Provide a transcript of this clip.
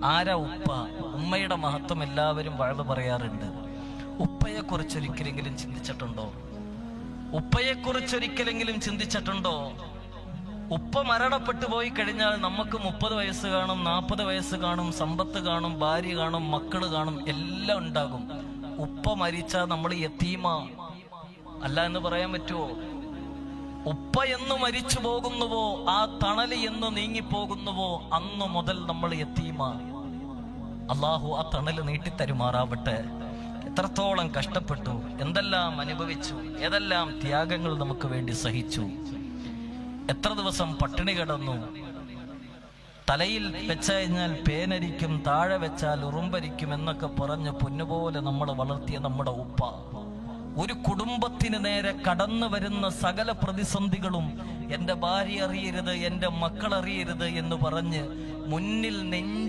ആരാ ഉപ്പ? ഉമ്മയുടെ മഹത്വം എല്ലാവരും വഴവ് പറയാറുണ്ട്. ഉപ്പയെ കുറിച്ചൊരിക്കലെങ്കിലും ചിന്തിച്ചിട്ടുണ്ടോ? ഉപ്പയെ കുറിച്ചൊരിക്കലെങ്കിലും ചിന്തിച്ചിട്ടുണ്ടോ? ഉപ്പ മരണപ്പെട്ടു പോയി കഴിഞ്ഞാൽ നമുക്ക് 30 വയസ്സ് കാണും, 40 വയസ്സ് കാണും, സമ്പത്ത് കാണും, ഭാര്യ കാണും, മക്കള് കാണും, എല്ലാം ഉണ്ടാകും. ഉപ്പ മരിച്ചാൽ നമ്മൾ യതീമാ അല്ല എന്ന് പറയാൻ പറ്റുമോ? ഉപ്പ എന്ന് മരിച്ചു പോകുന്നുവോ, ആ തണല് എന്ന് നീങ്ങിപ്പോകുന്നുവോ, അന്നു മുതൽ നമ്മൾ യതീമാ. അള്ളാഹു ആ തണല് നീട്ടിത്തരുമാറാവട്ടെ. എത്രത്തോളം കഷ്ടപ്പെട്ടു, എന്തെല്ലാം അനുഭവിച്ചു, ഏതെല്ലാം ത്യാഗങ്ങൾ നമുക്ക് വേണ്ടി സഹിച്ചു, എത്ര ദിവസം പട്ടിണി കിടന്നു. തലയിൽ വെച്ച കഴിഞ്ഞാൽ പേനരിക്കും, താഴെ വെച്ചാൽ ഉറുമ്പരിക്കും എന്നൊക്കെ പറഞ്ഞ് പൊന്നുപോലെ നമ്മൾ വളർത്തിയ നമ്മുടെ ഉപ്പ. ഒരു കുടുംബത്തിന് നേരെ കടന്നു വരുന്ന സകല പ്രതിസന്ധികളും എൻ്റെ ഭാര്യ അറിയരുത്, എൻ്റെ മക്കൾ അറിയരുത് എന്ന് പറഞ്ഞ് മുന്നിൽ